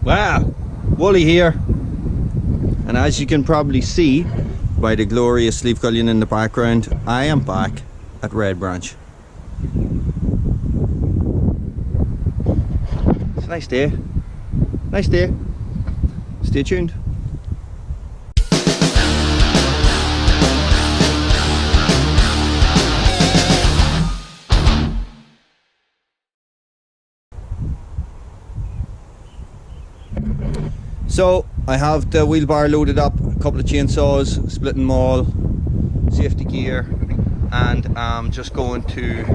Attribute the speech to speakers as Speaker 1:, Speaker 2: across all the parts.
Speaker 1: Wow, Wooly here, and as you can probably see by the glorious leaf gullion in the background, I am back at Red Branch. It's a nice day. Nice day. Stay tuned. So I have the wheelbar loaded up, a couple of chainsaws, splitting maul, safety gear, and I'm just going to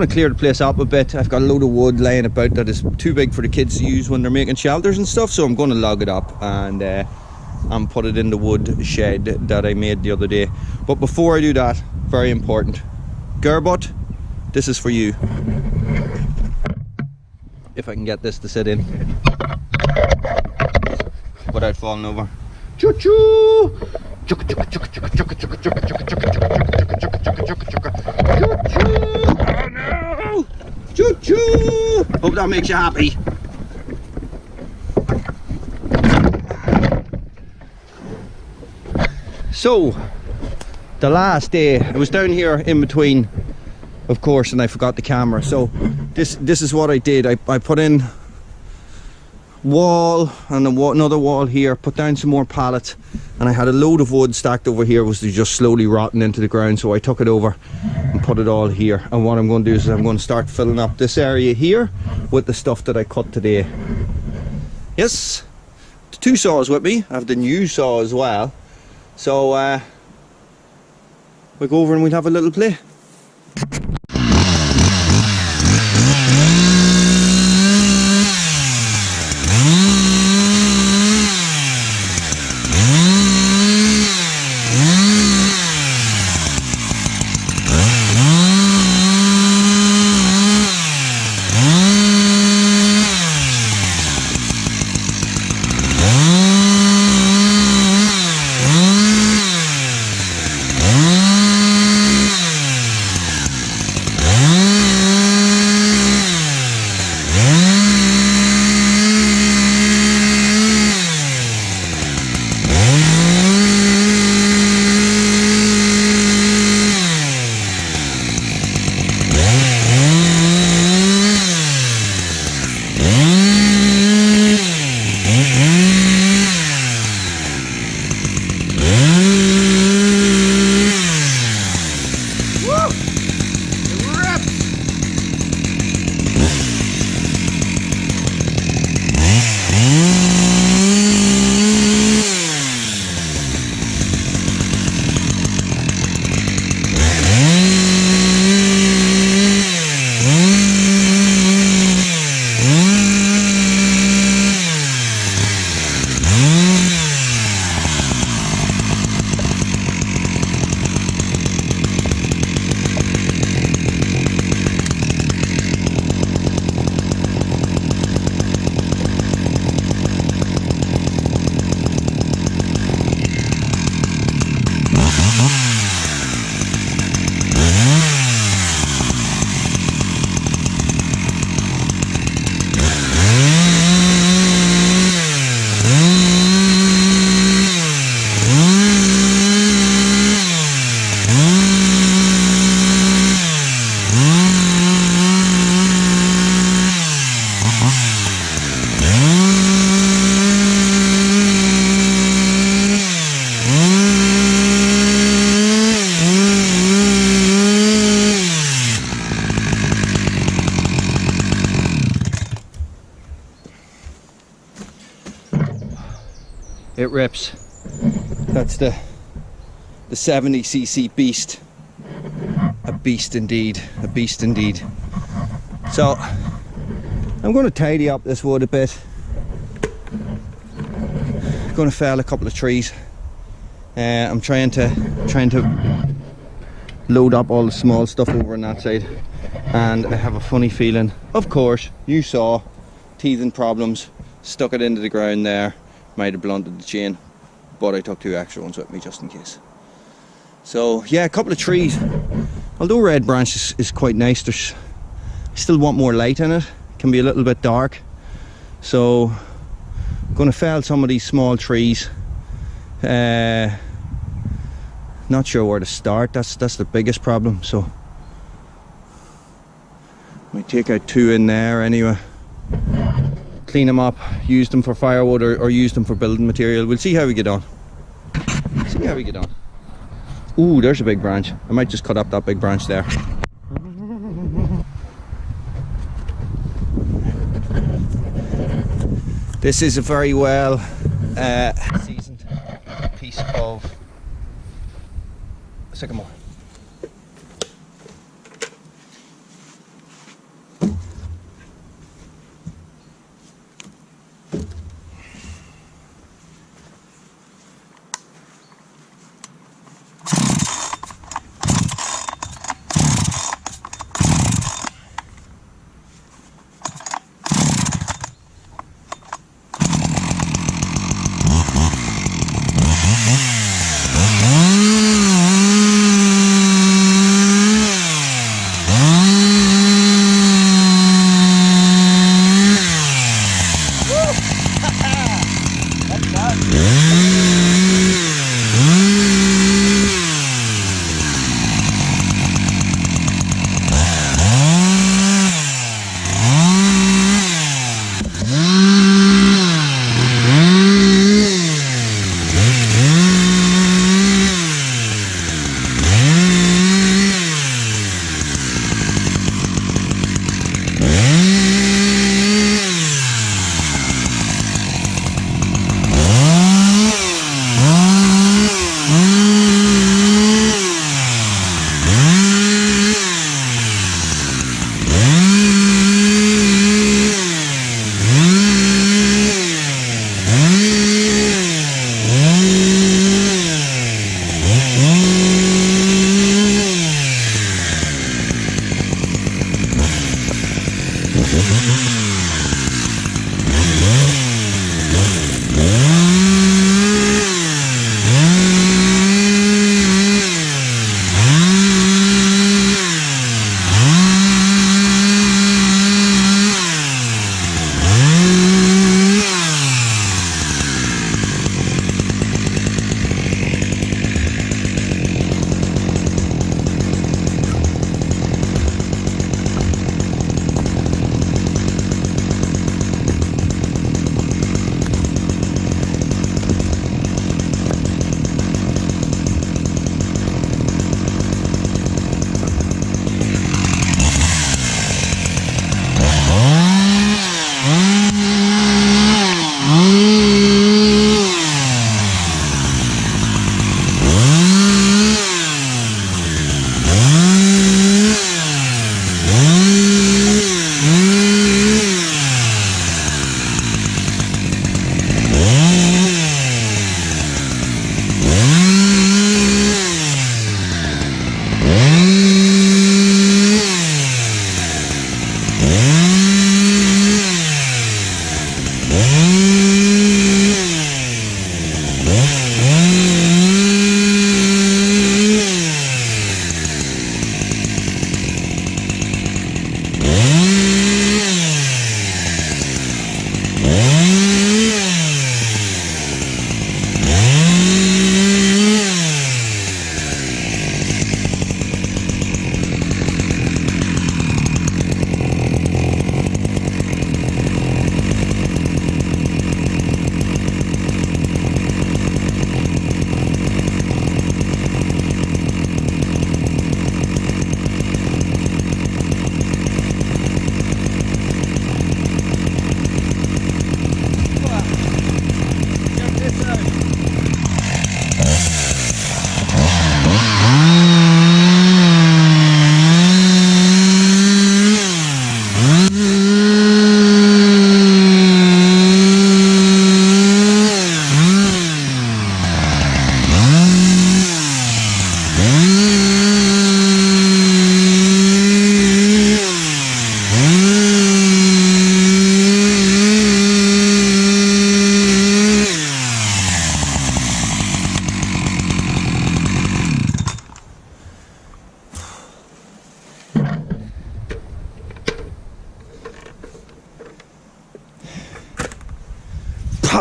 Speaker 1: clear the place up a bit. I've got a load of wood laying about that is too big for the kids to use when they're making shelters and stuff, so I'm going to log it up and put it in the wood shed that I made the other day. But before I do that, very important, Gerbot, this is for you. If I can get this to sit in without falling over. Choo choo! Choo choo choo choo choo choo choo choo choo. Oh no! Choo choo! Hope that makes you happy. So, the last day, I was down here in between, of course, and I forgot the camera. So, this is what I did. I put in wall and another wall here, put down some more pallets, and I had a load of wood stacked over here, was just slowly rotting into the ground, so I took it over and put it all here. And what I'm going to do is I'm going to start filling up this area here with the stuff that I cut today. Yes, the two saws with me. I have the new saw as well, so we'll go over and we'll have a little play. It rips. That's the 70cc beast. A beast indeed, a beast indeed. So I'm going to tidy up this wood a bit. I'm going to fell a couple of trees. I'm trying to load up all the small stuff over on that side, and I have a funny feeling, of course, you saw teething problems, stuck it into the ground there, might have blunted the chain, but I took 2 extra ones with me just in case. So yeah, a couple of trees. Although Red Branch is quite nice, I still want more light in it. It can be a little bit dark, so Going to fell some of these small trees. Not sure where to start. That's the biggest problem. So we take out 2 in there anyway. Clean them up, use them for firewood or use them for building material. We'll see how we get on. See how we get on. Ooh, there's a big branch. I might just cut up that big branch there. This is a very well seasoned piece of sycamore.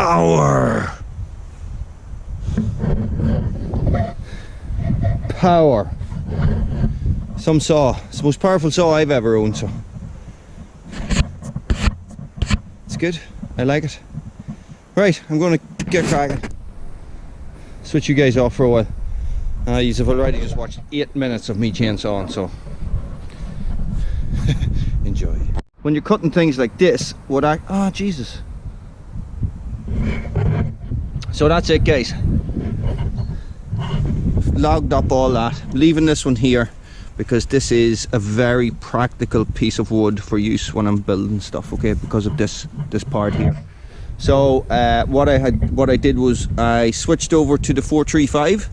Speaker 1: Power. Power. Some saw. It's the most powerful saw I've ever owned, so it's good. I like it. Right, I'm going to get cracking. Switch you guys off for a while. You've already just watched 8 minutes of me chainsawing, so enjoy. When you're cutting things like this, oh Jesus. So that's it, guys. Logged up all that, leaving this one here because this is a very practical piece of wood for use when I'm building stuff, okay, because of this part here. So what I did was I switched over to the 435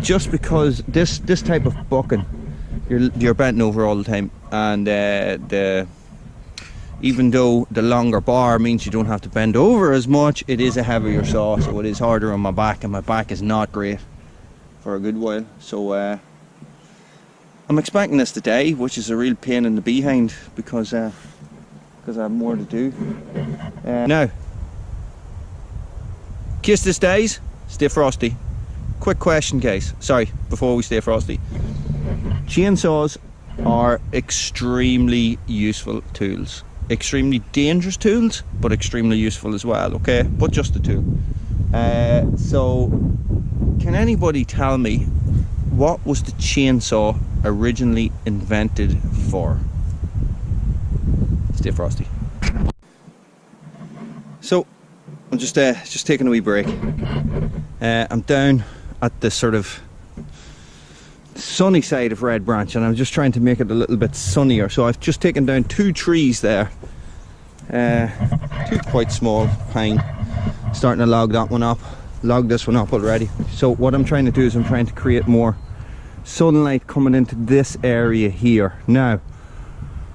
Speaker 1: just because this type of bucking, you're bending over all the time, and even though the longer bar means you don't have to bend over as much, it is a heavier saw, so it is harder on my back, and my back is not great for a good while. So I'm expecting this today, which is a real pain in the behind because I have more to do. Now, in case this stays, stay frosty. Quick question, guys. Sorry, before we stay frosty. Chainsaws are extremely useful tools. Extremely dangerous tools, but extremely useful as well, okay? But just the tool. So, can anybody tell me what was the chainsaw originally invented for? Stay frosty. So, I'm just taking a wee break. I'm down at the sort of sunny side of Red Branch, and I'm just trying to make it a little bit sunnier. So I've just taken down 2 trees there, 2 quite small pine. Starting to log that one up, log this one up already. So what I'm trying to do is I'm trying to create more sunlight coming into this area here. Now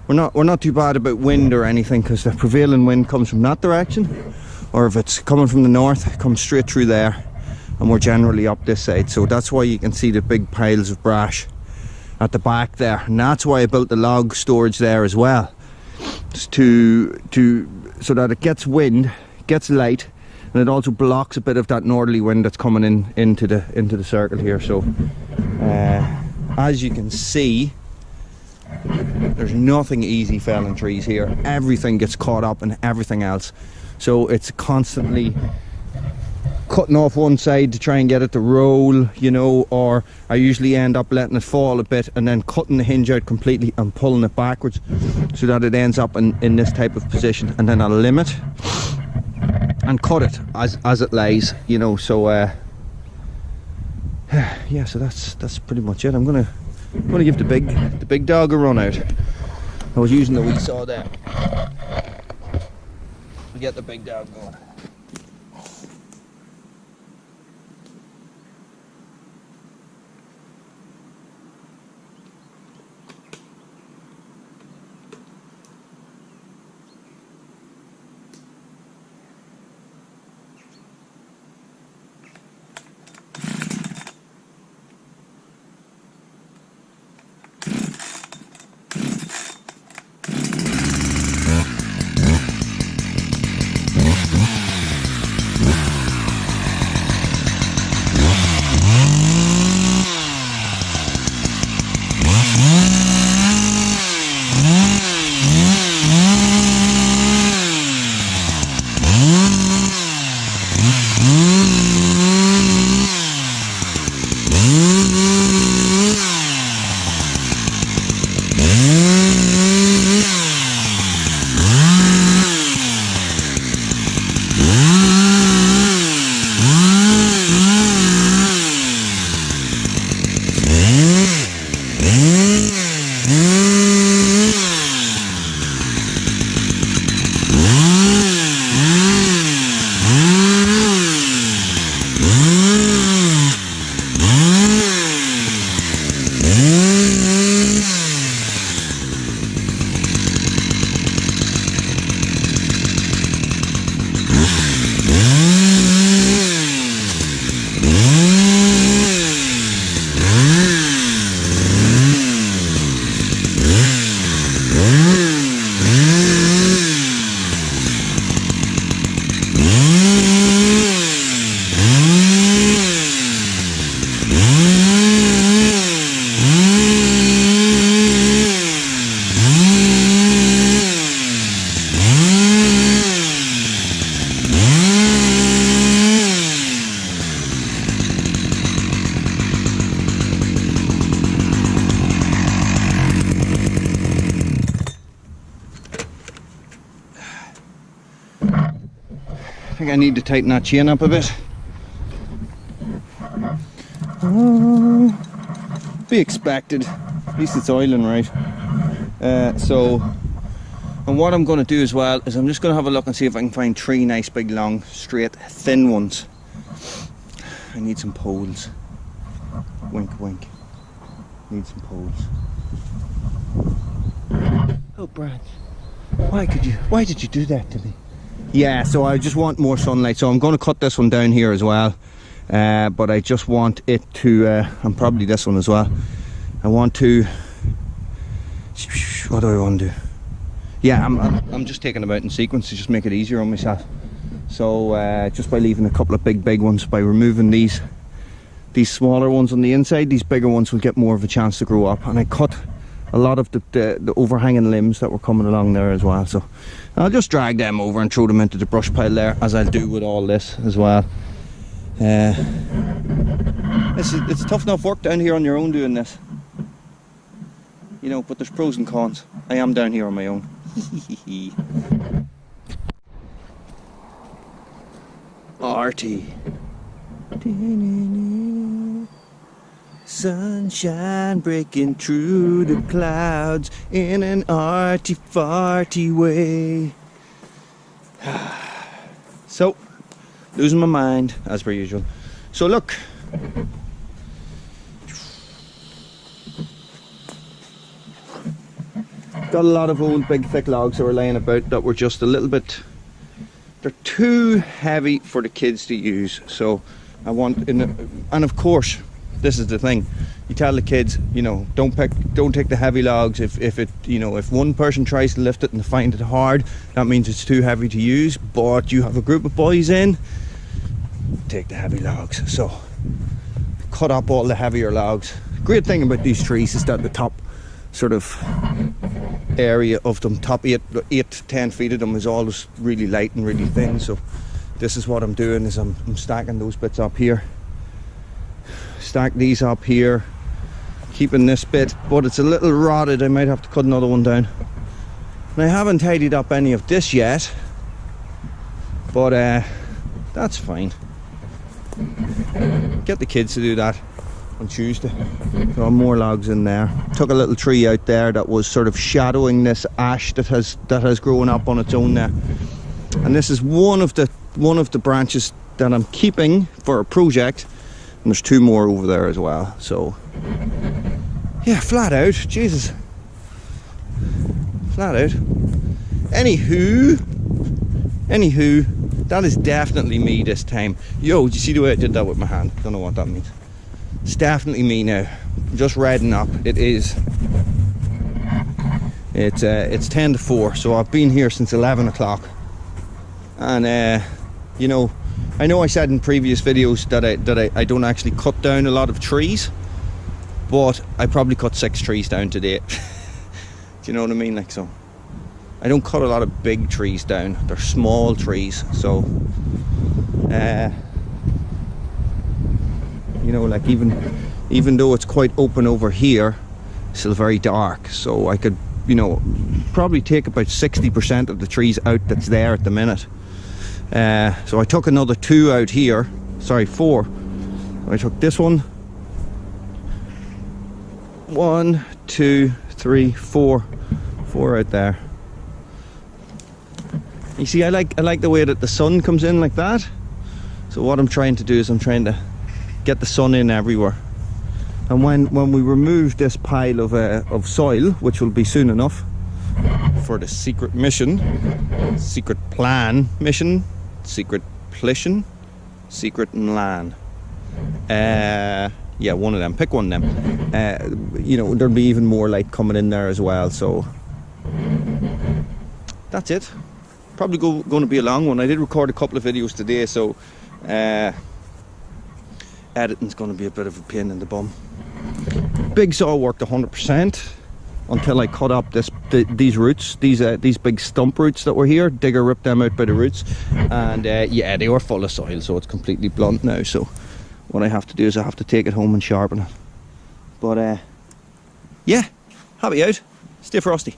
Speaker 1: we're not too bad about wind or anything, because the prevailing wind comes from that direction, or if it's coming from the north, it comes straight through there. And we're generally up this side, so that's why you can see the big piles of brash at the back there, and that's why I built the log storage there as well, just so that it gets wind, gets light, and it also blocks a bit of that northerly wind that's coming into the circle here. So as you can see, there's nothing easy felling trees here. Everything gets caught up in everything else, so it's constantly cutting off one side to try and get it to roll, you know, or I usually end up letting it fall a bit and then cutting the hinge out completely and pulling it backwards so that it ends up in this type of position, and then I'll limit and cut it as it lays, you know. So yeah, so that's pretty much it. I'm gonna give the big dog a run out. I was using the wee saw there to get the big dog going. think I need to tighten that chain up a bit. Oh, be expected. At least it's oiling right. And what I'm going to do as well is I'm just going to have a look and see if I can find 3 nice big long straight thin ones. I need some poles. Wink wink. Need some poles. Oh Brad, why did you do that to me? Yeah, so I just want more sunlight, so I'm going to cut this one down here as well. But I just want it to, and probably this one as well. I want to, what do I want to do? Yeah, I'm just taking them out in sequence to just make it easier on myself. So just by leaving a couple of big ones, by removing these smaller ones on the inside, these bigger ones will get more of a chance to grow up. And I cut a lot of the overhanging limbs that were coming along there as well. So I'll just drag them over and throw them into the brush pile there, as I'll do with all this as well. It's tough enough work down here on your own doing this, you know, but there's pros and cons. I am down here on my own. Arty. Sunshine breaking through the clouds in an arty farty way. So, losing my mind as per usual. So look, got a lot of old big thick logs that were laying about that were just a little bit, they're too heavy for the kids to use. So I want, and of course this is the thing, you tell the kids, you know, don't take the heavy logs if it, you know, if one person tries to lift it and they find it hard, that means it's too heavy to use. But you have a group of boys in, take the heavy logs. So cut up all the heavier logs. Great thing about these trees is that the top sort of area of them, top 8 to 10 feet of them, is always really light and really thin. So this is what I'm doing, is I'm stacking those bits up here, stack these up here, keeping this bit, but it's a little rotted. I might have to cut another one down. And I haven't tidied up any of this yet, but that's fine. Get the kids to do that on Tuesday. There are more logs in there. Took a little tree out there that was sort of shadowing this ash that has grown up on its own there. And this is one of the branches that I'm keeping for a project. And there's 2 more over there as well. So yeah, flat out, Jesus, flat out. Anywho, that is definitely me this time. Yo, did you see the way I did that with my hand? Don't know what that means. It's definitely me now. I'm just redding up. It's 10 to 4, so I've been here since 11 o'clock. And you know I said in previous videos that I don't actually cut down a lot of trees, but I probably cut 6 trees down today. Do you know what I mean? Like, so I don't cut a lot of big trees down. They're small trees. So you know, like even though it's quite open over here, it's still very dark. So I could, you know, probably take about 60% of the trees out that's there at the minute. So I took another 2 out here, sorry, 4. I took this one, 1, 2, 3, 4 out there. You see, I like the way that the sun comes in like that. So what I'm trying to do is I'm trying to get the sun in everywhere. And when we remove this pile of soil, which will be soon enough for the secret mission, secret plan mission, secret plition, secret and lan, yeah, one of them, pick one of them. You know, there'll be even more light coming in there as well. So that's it. Probably going to be a long one. I did record a couple of videos today, so editing's going to be a bit of a pain in the bum. Big saw worked 100% until I cut up these roots, these big stump roots that were here. Digger ripped them out by the roots, and yeah, they were full of soil, so it's completely blunt now. So what I have to do is I have to take it home and sharpen it. But yeah, happy out. Stay frosty.